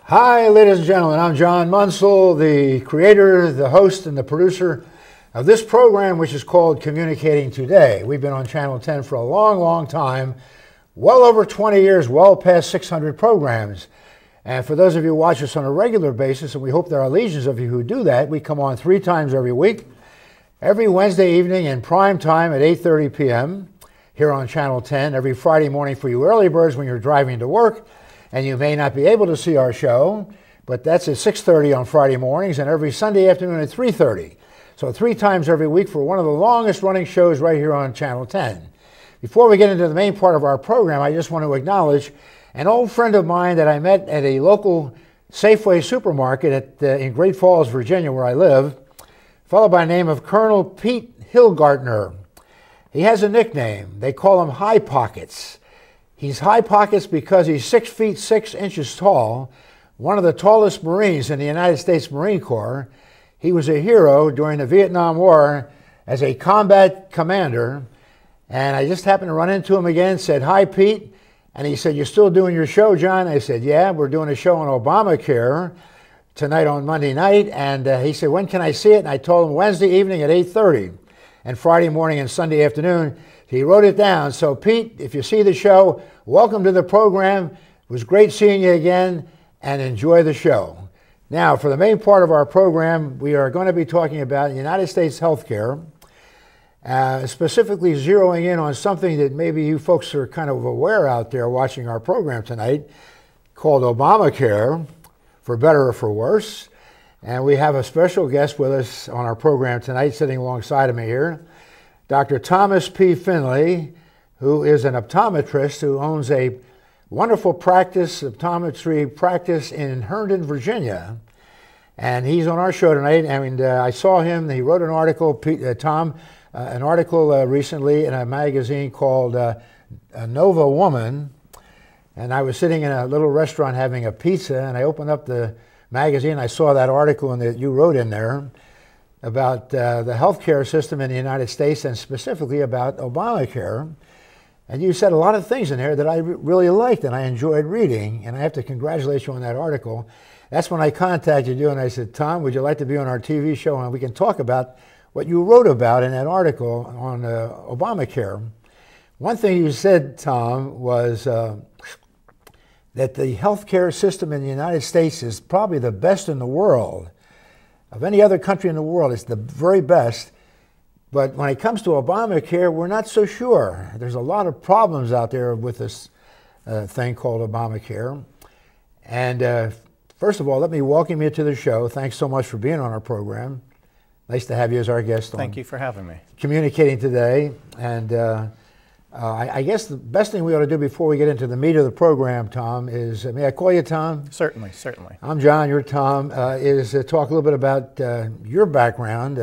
Hi, ladies and gentlemen. I'm John Monsul, the creator, the host, and the producer of this program, which is called Communicating Today. We've been on Channel 10 for a long, long time, well over 20 years, well past 600 programs. And for those of you who watch us on a regular basis, and we hope there are legions of you who do that, we come on 3 times every week, every Wednesday evening in prime time at 8:30 p.m. here on Channel 10, every Friday morning for you early birds when you're driving to work. And you may not be able to see our show, but that's at 6:30 on Friday mornings and every Sunday afternoon at 3:30. So 3 times every week for one of the longest running shows right here on Channel 10. Before we get into the main part of our program, I just want to acknowledge an old friend of mine that I met at a local Safeway supermarket in Great Falls, Virginia, where I live, a fellow by the name of Colonel Pete Hillgartner. He has a nickname. They call him High Pockets. He's High Pockets because he's 6 feet 6 inches tall, one of the tallest Marines in the United States Marine Corps. He was a hero during the Vietnam War as a combat commander, and I just happened to run into him again, said, "Hi, Pete," and he said, "You're still doing your show, John?" I said, "Yeah, we're doing a show on Obamacare tonight on Monday night," and he said, "When can I see it?" And I told him Wednesday evening at 8:30 and Friday morning and Sunday afternoon. He wrote it down. So, Pete, if you see the show, welcome to the program. It was great seeing you again, and enjoy the show. Now, for the main part of our program, we are going to be talking about United States health care, specifically zeroing in on something that maybe you folks are kind of aware out there watching our program tonight, called Obamacare, for better or for worse. And we have a special guest with us on our program tonight, sitting alongside of me here, Dr. Thomas P. Finley, who is an optometrist who owns a wonderful optometry practice in Herndon, Virginia. And he's on our show tonight. And I saw him. He wrote an article, an article recently in a magazine called Nova Woman. And I was sitting in a little restaurant having a pizza, and I opened up the magazine. I saw that article that you wrote in there about the healthcare system in the United States, and specifically about Obamacare. And you said a lot of things in there that I really liked and I enjoyed reading, and I have to congratulate you on that article. That's when I contacted you and I said, "Tom, would you like to be on our TV show and we can talk about what you wrote about in that article on Obamacare?" One thing you said, Tom, was that the healthcare system in the United States is probably the best in the world. Of any other country in the world, it's the very best. But when it comes to Obamacare, we're not so sure. There's a lot of problems out there with this thing called Obamacare. And first of all, let me welcome you to the show. Thanks so much for being on our program. Nice to have you as our guest. Thank you for having me. Communicating Today. And I guess the best thing we ought to do before we get into the meat of the program, Tom, is, may I call you Tom? Certainly, certainly. I'm John, you're Tom, is talk a little bit about your background.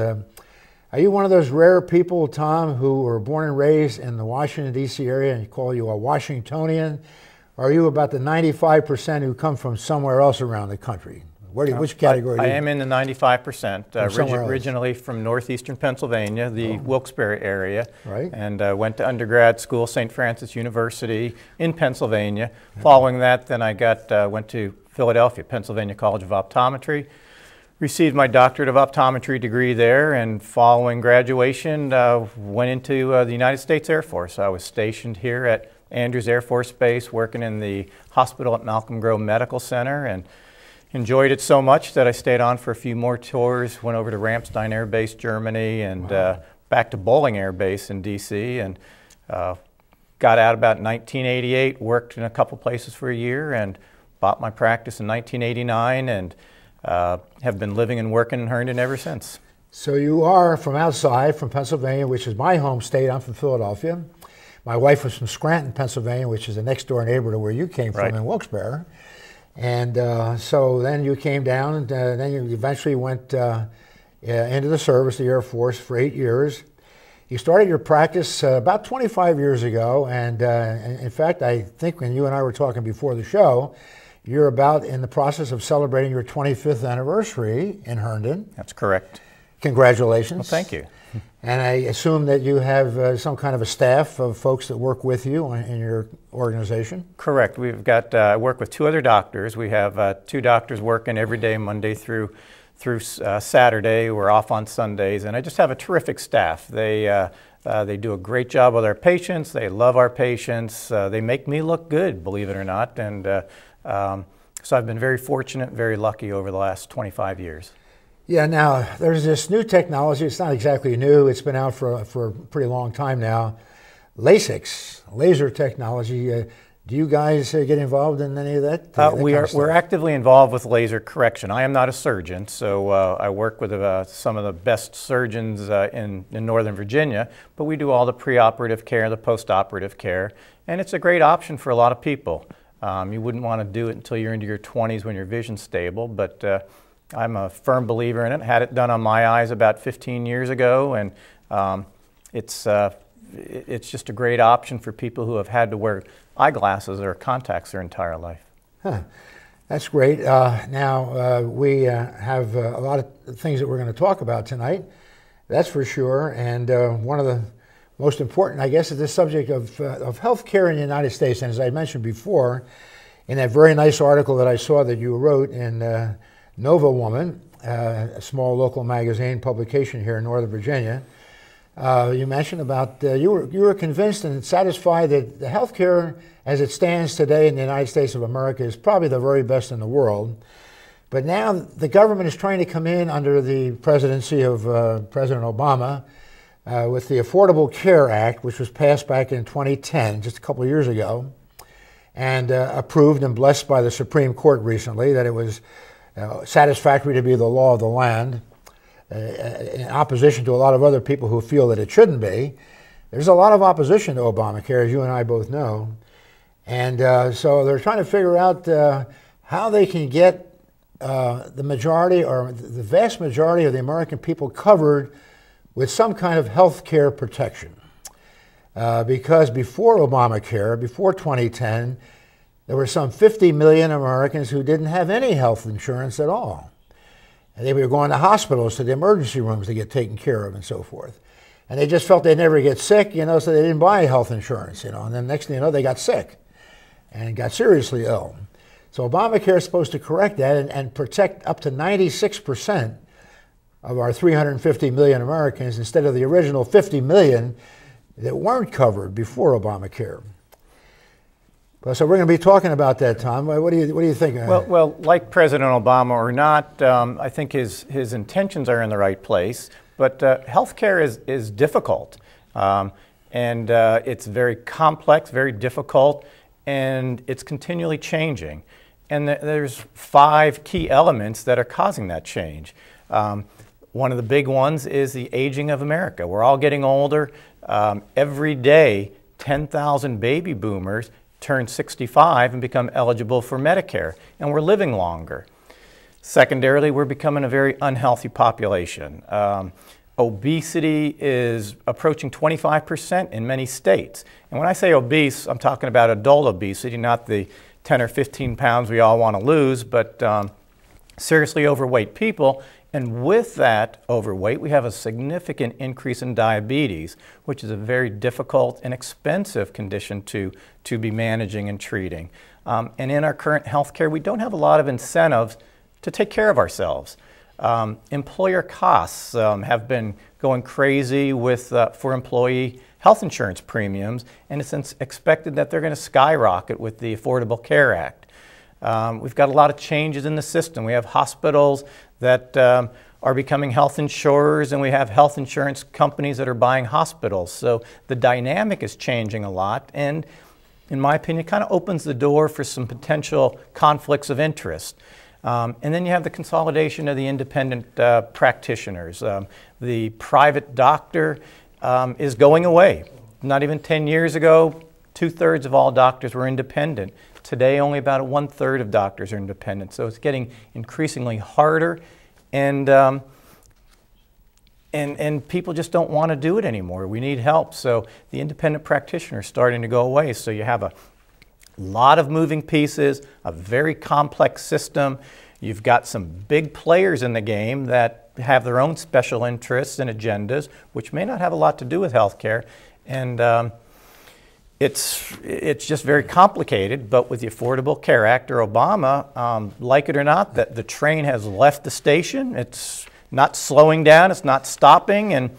Are you one of those rare people, Tom, who were born and raised in the Washington, D.C. area and you call you a Washingtonian? Or are you about the 95% who come from somewhere else around the country? Which category? I am in the 95%, originally from northeastern Pennsylvania, the Wilkes-Barre area, right. And went to undergrad school, St. Francis University in Pennsylvania. Following that, then I went to Philadelphia, Pennsylvania College of Optometry, received my doctorate of optometry degree there, and following graduation, went into the United States Air Force. I was stationed here at Andrews Air Force Base, working in the hospital at Malcolm Grove Medical Center, and enjoyed it so much that I stayed on for a few more tours, went over to Ramstein Air Base, Germany, and back to Bolling Air Base in D.C., and got out about 1988, worked in a couple places for a year, and bought my practice in 1989, and have been living and working in Herndon ever since. So you are from outside, from Pennsylvania, which is my home state. I'm from Philadelphia. My wife was from Scranton, Pennsylvania, which is the next door neighbor to where you came from, in Wilkes-Barre. And so then you came down, and then you eventually went into the service, the Air Force, for 8 years. You started your practice about 25 years ago, and in fact, I think when you and I were talking before the show, you're about in the process of celebrating your 25th anniversary in Herndon. That's correct. Congratulations. Well, thank you. And I assume that you have some kind of a staff of folks that work with you in your organization? Correct. We've got, I work with 2 other doctors. We have 2 doctors working every day, Monday through Saturday. We're off on Sundays, and I just have a terrific staff. They do a great job with our patients. They love our patients. They make me look good, believe it or not. And so I've been very fortunate, very lucky over the last 25 years. Yeah, now there's this new technology. It's not exactly new. It's been out for a pretty long time now. LASIK, laser technology. Do you guys get involved in any of that? We're actively involved with laser correction. I am not a surgeon, so I work with some of the best surgeons in Northern Virginia, but we do all the preoperative care, the postoperative care, and it's a great option for a lot of people. You wouldn't want to do it until you're into your 20s when your vision's stable, but I'm a firm believer in it. Had it done on my eyes about 15 years ago, and it's just a great option for people who have had to wear eyeglasses or contacts their entire life. Huh. That's great. Now, we have a lot of things that we're going to talk about tonight, that's for sure. And one of the most important, I guess, is the subject of health care in the United States. And as I mentioned before, in that very nice article that I saw that you wrote in Nova Woman, a small local magazine publication here in Northern Virginia, you mentioned about you were convinced and satisfied that the health care as it stands today in the United States of America is probably the very best in the world. But now the government is trying to come in under the presidency of President Obama with the Affordable Care Act, which was passed back in 2010, just a couple of years ago, and approved and blessed by the Supreme Court recently, that it was satisfactory to be the law of the land, in opposition to a lot of other people who feel that it shouldn't be. There's a lot of opposition to Obamacare, as you and I both know. And so they're trying to figure out how they can get the majority or the vast majority of the American people covered with some kind of health care protection. Because before Obamacare, before 2010, there were some 50 million Americans who didn't have any health insurance at all. And they were going to hospitals, to the emergency rooms to get taken care of and so forth. And they just felt they'd never get sick, so they didn't buy health insurance, And then next thing you know, they got sick and got seriously ill. So Obamacare is supposed to correct that and protect up to 96% of our 350 million Americans instead of the original 50 million that weren't covered before Obamacare. So we're going to be talking about that, Tom. What do you think? Well, like President Obama or not, I think his intentions are in the right place. But healthcare is difficult, and it's very complex, very difficult, and it's continually changing. And there's 5 key elements that are causing that change. One of the big ones is the aging of America. We're all getting older. Every day, 10,000 baby boomers turn 65 and become eligible for Medicare, and we're living longer. Secondarily, we're becoming a very unhealthy population. Obesity is approaching 25% in many states. And when I say obese, I'm talking about adult obesity, not the 10 or 15 pounds we all want to lose, but seriously overweight people. And with that overweight, we have a significant increase in diabetes, which is a very difficult and expensive condition to be managing and treating. And in our current health care, we don't have a lot of incentives to take care of ourselves. Employer costs have been going crazy for employee health insurance premiums, and it's expected that they're going to skyrocket with the Affordable Care Act. We've got a lot of changes in the system. We have hospitals that are becoming health insurers, and we have health insurance companies that are buying hospitals. So the dynamic is changing a lot, and in my opinion, it kind of opens the door for some potential conflicts of interest. And then you have the consolidation of the independent practitioners. The private doctor is going away. Not even 10 years ago, 2/3 of all doctors were independent. Today, only about 1/3 of doctors are independent. So it's getting increasingly harder, and people just don't want to do it anymore. We need help. So the independent practitioner is starting to go away. So you have a lot of moving pieces, a very complex system. You've got some big players in the game that have their own special interests and agendas, which may not have a lot to do with health care. And it's just very complicated, but with the Affordable Care Act or Obama, like it or not, the train has left the station. It's not slowing down, it's not stopping, and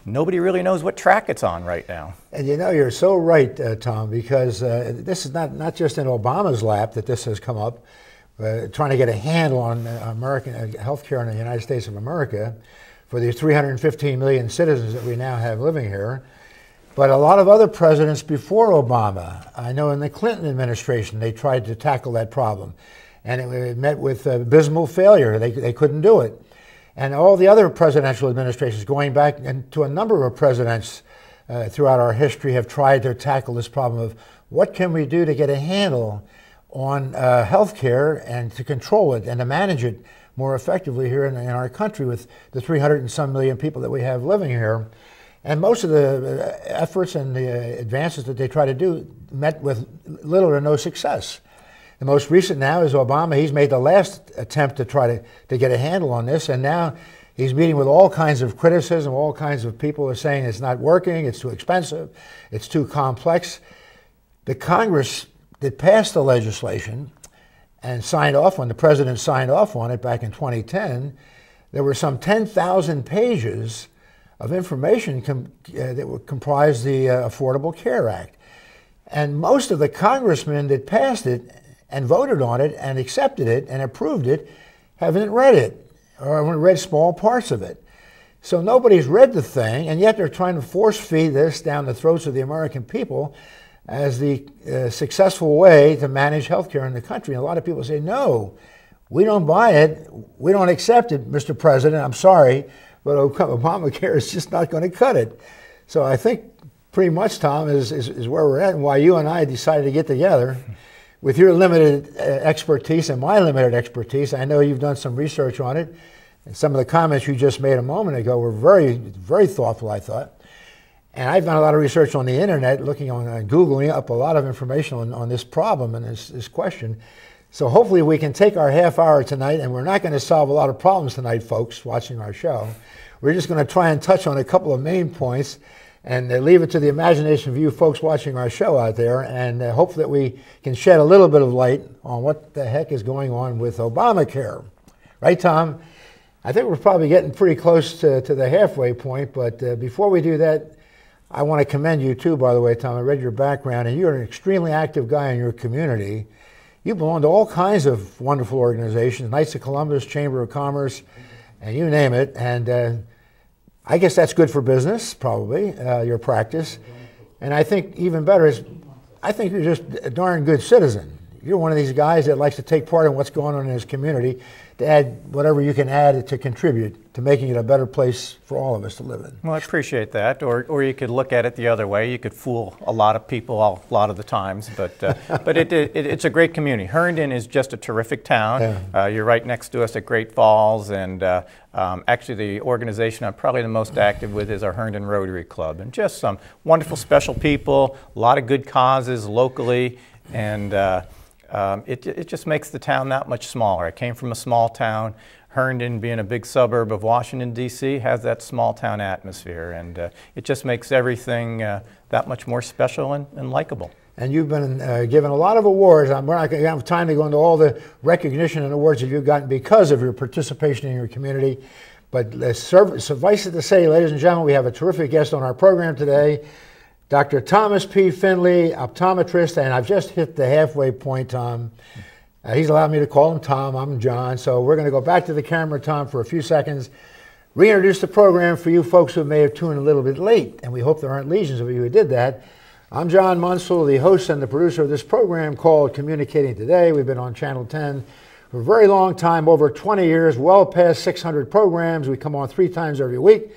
nobody really knows what track it's on right now. And you know, you're so right, Tom, because this is not just in Obama's lap that this has come up, trying to get a handle on American health care in the United States of America for the 315 million citizens that we now have living here. But a lot of other presidents before Obama, I know in the Clinton administration, they tried to tackle that problem. And it met with abysmal failure. They couldn't do it. And all the other presidential administrations, going back to a number of presidents throughout our history, have tried to tackle this problem of what can we do to get a handle on health care and to control it and to manage it more effectively here in our country with the 300 and some million people that we have living here. And most of the efforts and the advances that they try to do met with little or no success. The most recent now is Obama. He's made the last attempt to try to get a handle on this, and now he's meeting with all kinds of criticism. All kinds of people are saying it's not working, it's too expensive, it's too complex. The Congress that passed the legislation and signed off on, the president signed off on it back in 2010, there were some 10,000 pages of information that would comprise the Affordable Care Act. And most of the congressmen that passed it and voted on it and accepted it and approved it haven't read it or haven't read small parts of it. So nobody's read the thing, and yet they're trying to force feed this down the throats of the American people as the successful way to manage health care in the country. And a lot of people say, no, we don't buy it, we don't accept it, Mr. President, I'm sorry, but Obamacare is just not going to cut it. So I think pretty much, Tom, is where we're at and why you and I decided to get together. With your limited expertise and my limited expertise, I know you've done some research on it. And some of the comments you just made a moment ago were very, very thoughtful, I thought. And I've done a lot of research on the internet, looking on Googling up a lot of information on this problem and this question. So hopefully we can take our half hour tonight, and we're not going to solve a lot of problems tonight, folks, watching our show. We're just going to try and touch on a couple of main points and leave it to the imagination of you folks watching our show out there, and hope that we can shed a little bit of light on what the heck is going on with Obamacare. Right, Tom? I think we're probably getting pretty close to the halfway point, but before we do that, I want to commend you too, by the way, Tom. I read your background, and you're an extremely active guy in your community. You belong to all kinds of wonderful organizations, Knights of Columbus, Chamber of Commerce, and you name it. And I guess that's good for business, probably, your practice. And I think even better is, I think you're just a darn good citizen. You're one of these guys that likes to take part in what's going on in his community, to add whatever you can add to contribute to making it a better place for all of us to live in. Well, I appreciate that. Or you could look at it the other way. You could fool a lot of people a lot of the times. But it's a great community. Herndon is just a terrific town. Yeah. You're right next to us at Great Falls. And actually the organization I'm probably the most active with is our Herndon Rotary Club. And just some wonderful special people, a lot of good causes locally. And it just makes the town that much smaller. I came from a small town. Herndon, being a big suburb of Washington, D.C., has that small town atmosphere, and it just makes everything that much more special and likable. And you've been given a lot of awards. We're not going to have time to go into all the recognition and awards that you've gotten because of your participation in your community. But suffice it to say, ladies and gentlemen, we have a terrific guest on our program today. Dr. Thomas P. Finley, optometrist, and I've just hit the halfway point, Tom. He's allowed me to call him Tom. I'm John. So we're going to go back to the camera, Tom, for a few seconds, reintroduce the program for you folks who may have tuned a little bit late, and we hope there aren't legions of you who did that. I'm John Monsul, the host and the producer of this program called Communicating Today. We've been on Channel 10 for a very long time, over 20 years, well past 600 programs. We come on 3 times every week.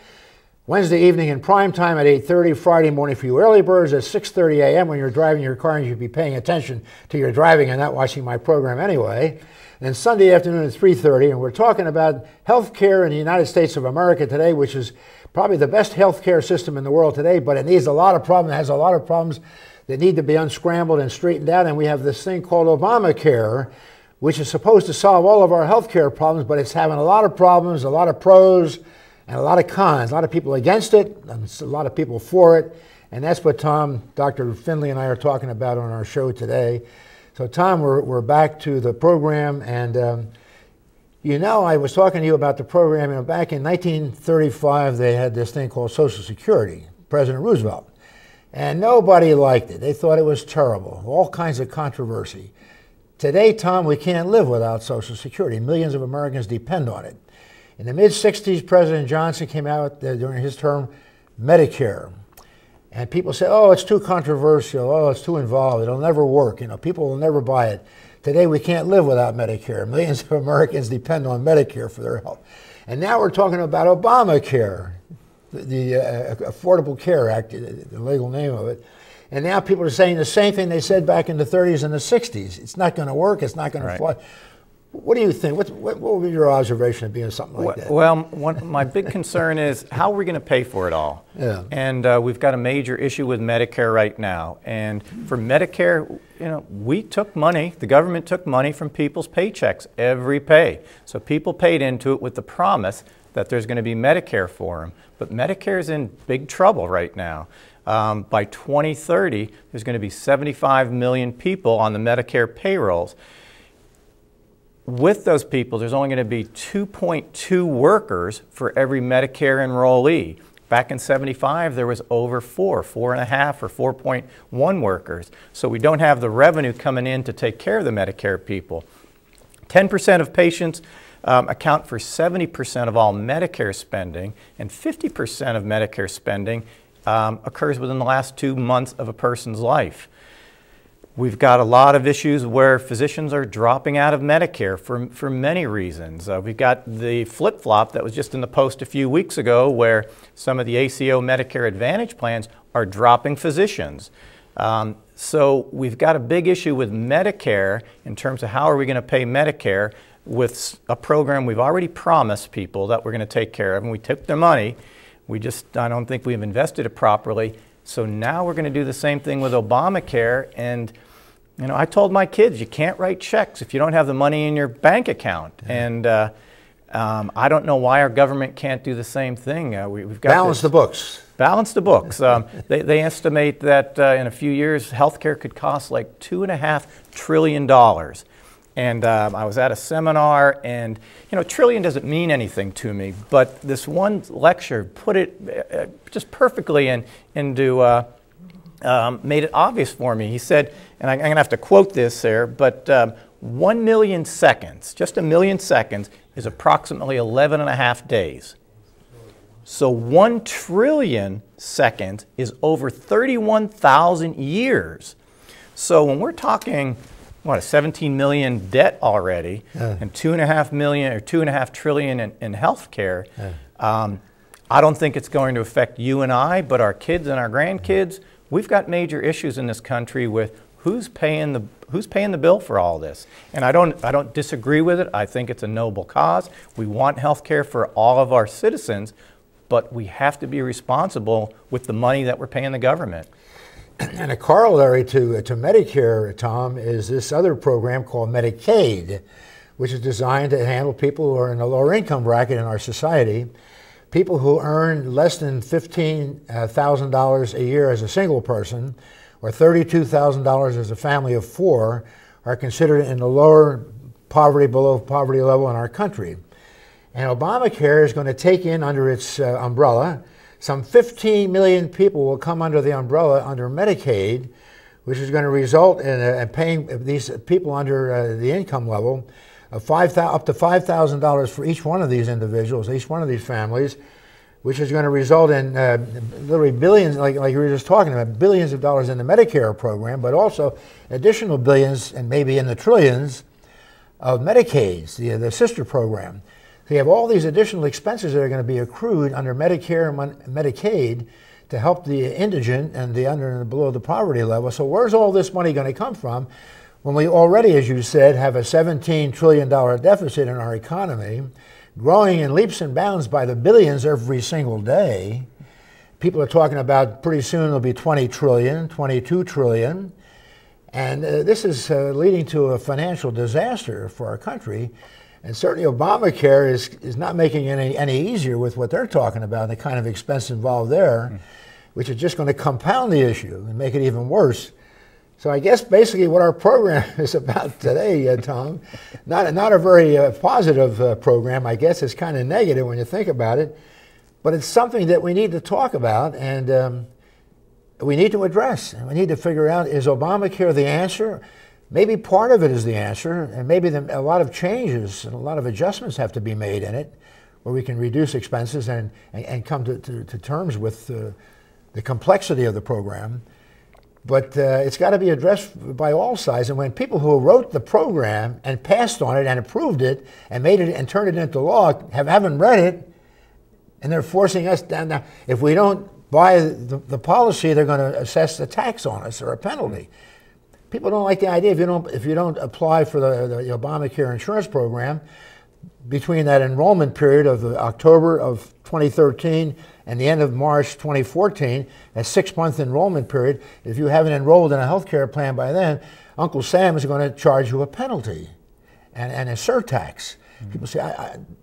Wednesday evening in prime time at 8:30, Friday morning for you early birds at 6:30 a.m. when you're driving your car, and you should be paying attention to your driving and not watching my program anyway. And Sunday afternoon at 3:30, and we're talking about health care in the United States of America today, which is probably the best health care system in the world today, but it needs a lot of problems, it has a lot of problems that need to be unscrambled and straightened out, and we have this thing called Obamacare, which is supposed to solve all of our healthcare problems, but it's having a lot of problems, a lot of pros, and a lot of cons. A lot of people against it, and a lot of people for it. And that's what Dr. Finley and I are talking about on our show today. So Tom, we're back to the program, and you know, I was talking to you about the program. You know, back in 1935, they had this thing called Social Security, President Roosevelt. And nobody liked it. They thought it was terrible, all kinds of controversy. Today, Tom, we can't live without Social Security. Millions of Americans depend on it. In the mid-60s, President Johnson came out during his term, Medicare. And people say, oh, it's too controversial, oh, it's too involved, it'll never work, you know, people will never buy it. Today we can't live without Medicare. Millions of Americans depend on Medicare for their health. And now we're talking about Obamacare, the Affordable Care Act, the legal name of it. And now people are saying the same thing they said back in the 30s and the 60s. It's not going to work, it's not going to fly. What do you think? What would be your observation of being something like that? Well, my big concern is how are we going to pay for it all? Yeah. And we've got a major issue with Medicare right now. And for Medicare, you know, we took money, the government took money from people's paychecks every pay. So people paid into it with the promise that there's going to be Medicare for them. But Medicare is in big trouble right now. By 2030, there's going to be 75 million people on the Medicare payrolls. With those people, there's only going to be 2.2 workers for every Medicare enrollee. Back in '75, there was over 4.5 or 4.1 workers. So we don't have the revenue coming in to take care of the Medicare people. 10% of patients account for 70% of all Medicare spending, and 50% of Medicare spending occurs within the last 2 months of a person's life. We've got a lot of issues where physicians are dropping out of Medicare for many reasons. We've got the flip-flop that was just in the Post a few weeks ago where some of the ACO Medicare Advantage plans are dropping physicians. So we've got a big issue with Medicare in terms of how are we going to pay Medicare with a program we've already promised people that we're going to take care of, and we took their money. I don't think we've invested it properly. So now we're going to do the same thing with Obamacare. And, you know, I told my kids, you can't write checks if you don't have the money in your bank account. And I don't know why our government can't do the same thing. We've got balance the books. Balance the books. They estimate that in a few years, healthcare could cost like $2.5 trillion. And I was at a seminar, and you know, trillion doesn't mean anything to me, but this one lecture put it just perfectly into made it obvious for me. He said, and I'm going to have to quote this there, but 1 million seconds, just a million seconds, is approximately 11.5 days. So 1 trillion seconds is over 31,000 years. So when we're talking, what, a 17 million debt already, and 2.5 million or 2.5 trillion in health care, I don't think it's going to affect you and I, but our kids and our grandkids. We've got major issues in this country with who's paying the bill for all this. And I don't disagree with it. I think it's a noble cause. We want health care for all of our citizens, but we have to be responsible with the money that we're paying the government. And a corollary to Medicare, Tom, is this other program called Medicaid, which is designed to handle people who are in the lower income bracket in our society. People who earn less than $15,000 a year as a single person, or $32,000 as a family of 4, are considered in the lower poverty, below poverty level in our country. And Obamacare is going to take in under its umbrella some 15 million people will come under the umbrella under Medicaid, which is going to result in paying these people under the income level of up to $5,000 for each one of these individuals, each one of these families, which is going to result in literally billions, like you were just talking about, billions of dollars in the Medicare program, but also additional billions and maybe in the trillions of Medicaids, the sister program. So you have all these additional expenses that are going to be accrued under Medicare and Medicaid to help the indigent and the under and below the poverty level. So where's all this money going to come from when we already, as you said, have a $17 trillion deficit in our economy, growing in leaps and bounds by the billions every single day? People are talking about pretty soon it'll be 20 trillion, 22 trillion. And this is leading to a financial disaster for our country. And certainly Obamacare is not making it any easier with what they're talking about, the kind of expense involved there, which is just going to compound the issue and make it even worse. So I guess basically what our program is about today, Tom, not a very positive program. I guess it's kind of negative when you think about it, but it's something that we need to talk about and we need to address. And we need to figure out, is Obamacare the answer? Maybe part of it is the answer, and maybe a lot of changes and a lot of adjustments have to be made in it where we can reduce expenses and come to terms with the complexity of the program. But it's got to be addressed by all sides. And when people who wrote the program and passed on it and approved it and made it and turned it into law haven't read it, and they're forcing us down. Now, if we don't buy the policy, they're going to assess a tax on us or a penalty. People don't like the idea if you don't apply for the Obamacare insurance program between that enrollment period of October of 2013 and the end of March 2014, a 6-month enrollment period. If you haven't enrolled in a health care plan by then, Uncle Sam is going to charge you a penalty and a surtax. People say,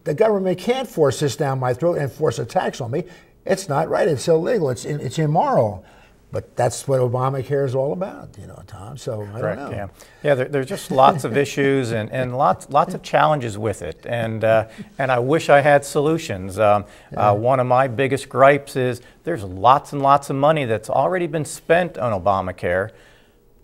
the government can't force this down my throat and force a tax on me. It's not right. It's illegal. It's immoral. But that's what Obamacare is all about, Tom. So I don't know. Yeah. There's just lots of issues and lots of challenges with it, and I wish I had solutions. One of my biggest gripes is there's lots and lots of money that's already been spent on Obamacare,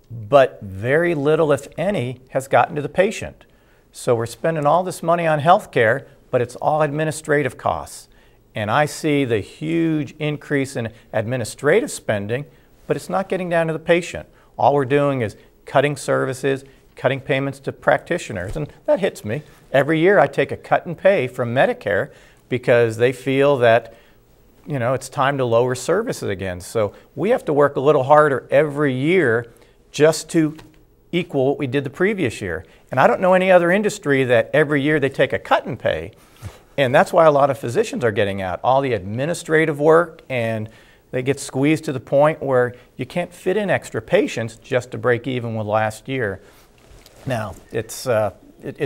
but very little, if any, has gotten to the patient. So we're spending all this money on health care, but it's all administrative costs. And I see the huge increase in administrative spending, but it's not getting down to the patient. All we're doing is cutting services, cutting payments to practitioners, and that hits me. Every year I take a cut in pay from Medicare because they feel that, it's time to lower services again. So we have to work a little harder every year just to equal what we did the previous year. And I don't know any other industry that every year they take a cut in pay. And that's why a lot of physicians are getting out. All the administrative work, and they get squeezed to the point where you can't fit in extra patients just to break even with last year. Now, it's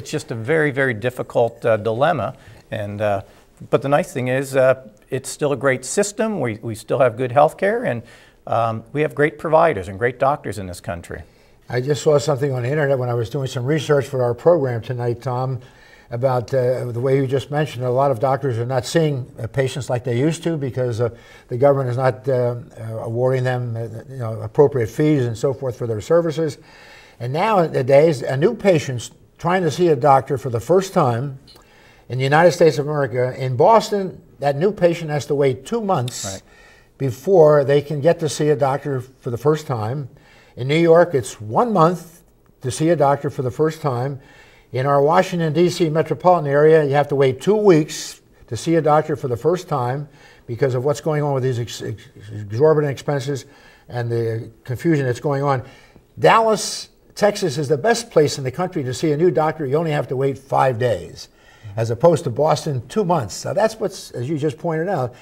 just a very, very difficult dilemma. And but the nice thing is it's still a great system. We still have good health care, and we have great providers and great doctors in this country. I just saw something on the internet when I was doing some research for our program tonight, Tom, about the way you just mentioned. A lot of doctors are not seeing patients like they used to because the government is not awarding them appropriate fees and so forth for their services. And nowadays, a new patient trying to see a doctor for the first time in the United States of America, in Boston, that new patient has to wait 2 months before they can get to see a doctor for the first time. In New York, it's 1 month to see a doctor for the first time. In our Washington, D.C. metropolitan area, you have to wait 2 weeks to see a doctor for the first time because of what's going on with these exorbitant expenses and the confusion that's going on. Dallas, Texas is the best place in the country to see a new doctor. You only have to wait 5 days, as opposed to Boston, 2 months. So that's what's, as you just pointed out,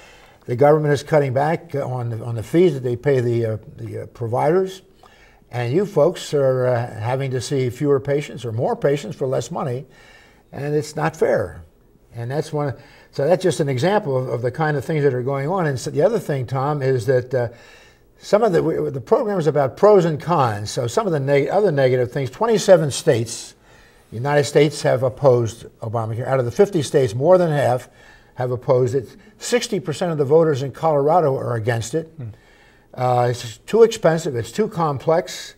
the government is cutting back on the fees that they pay the providers. And you folks are having to see fewer patients or more patients for less money, and it's not fair. And that's so that's just an example of the kind of things that are going on. And so the other thing, Tom, is that some of the program is about pros and cons. So some of the other negative things, 27 states, the United States, have opposed Obamacare. Out of the 50 states, more than half have opposed it. 60% of the voters in Colorado are against it. It's too expensive, it's too complex,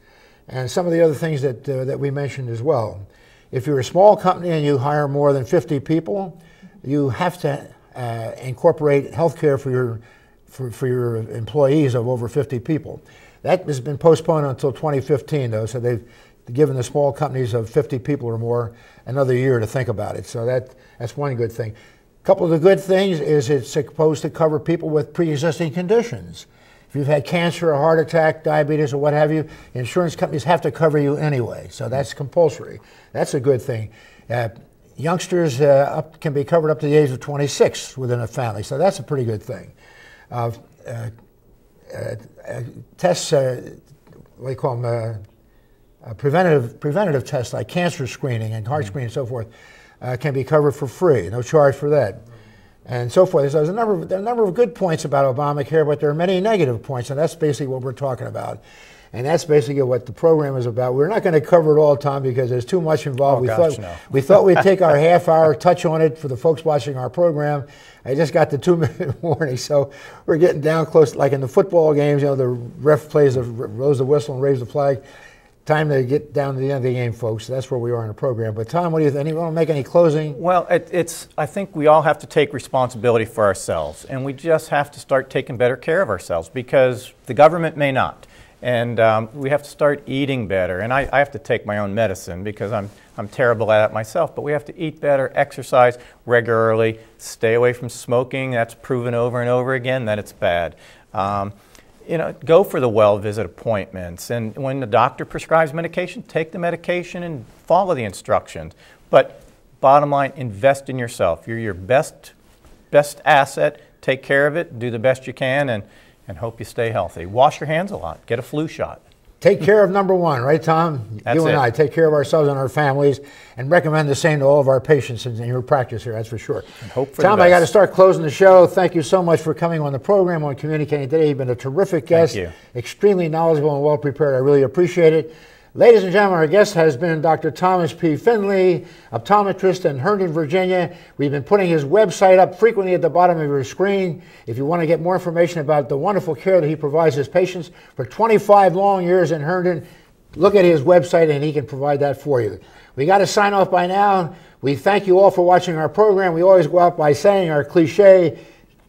and some of the other things that we mentioned as well. If you're a small company and you hire more than 50 people, you have to incorporate health care for your employees of over 50 people. That has been postponed until 2015, though, so they've given the small companies of 50 people or more another year to think about it. So that's one good thing. A couple of the good things is it's supposed to cover people with pre-existing conditions. If you've had cancer, a heart attack, diabetes, or what have you, insurance companies have to cover you anyway, so that's compulsory. That's a good thing. Youngsters can be covered up to the age of 26 within a family, so that's a pretty good thing. Tests, what do you call them, preventative tests like cancer screening and heart screening and so forth can be covered for free, no charge for that, and so forth. So there are a number of good points about Obamacare, but there are many negative points, and that's basically what we're talking about. And that's basically what the program is about. We're not going to cover it all, Tom, because there's too much involved. We thought we'd take our half-hour touch on it for the folks watching our program. I just got the 2-minute warning, so we're getting down close. Like in the football games, you know, the ref blows the whistle and raise the flag. Time to get down to the end of the game, folks. That's where we are in the program. But Tom, what do you think? You want to make any closing? Well, I think we all have to take responsibility for ourselves, and we just have to start taking better care of ourselves because the government may not. And we have to start eating better. And I have to take my own medicine because I'm terrible at it myself. But we have to eat better, exercise regularly, stay away from smoking. That's proven over and over again that it's bad. You know, go for the well-visit appointments. And when the doctor prescribes medication, take the medication and follow the instructions. But bottom line, invest in yourself. You're your best asset. Take care of it. Do the best you can. And hope you stay healthy. Wash your hands a lot. Get a flu shot. Take care of number one, right, Tom? You and I take care of ourselves and our families, and recommend the same to all of our patients in your practice here. That's for sure. And hope for Tom, the best. I got to start closing the show. Thank you so much for coming on the program on Communicating Today. You've been a terrific guest. Thank you. Extremely knowledgeable and well prepared. I really appreciate it. Ladies and gentlemen, our guest has been Dr. Thomas P. Finley, optometrist in Herndon, Virginia. We've been putting his website up frequently at the bottom of your screen. If you want to get more information about the wonderful care that he provides his patients for 25 long years in Herndon, look at his website and he can provide that for you. We got to sign off by now. We thank you all for watching our program. We always go out by saying our cliche,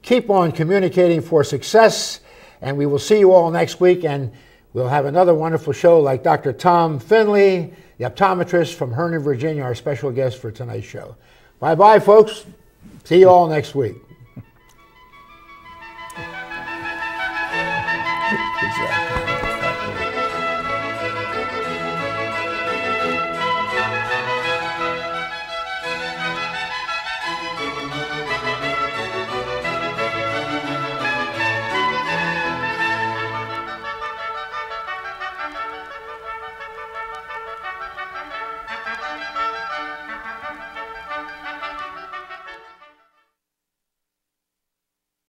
keep on communicating for success, and we will see you all next week. And we'll have another wonderful show like Dr. Tom Finley, the optometrist from Herndon, Virginia, our special guest for tonight's show. Bye-bye, folks. See you all next week.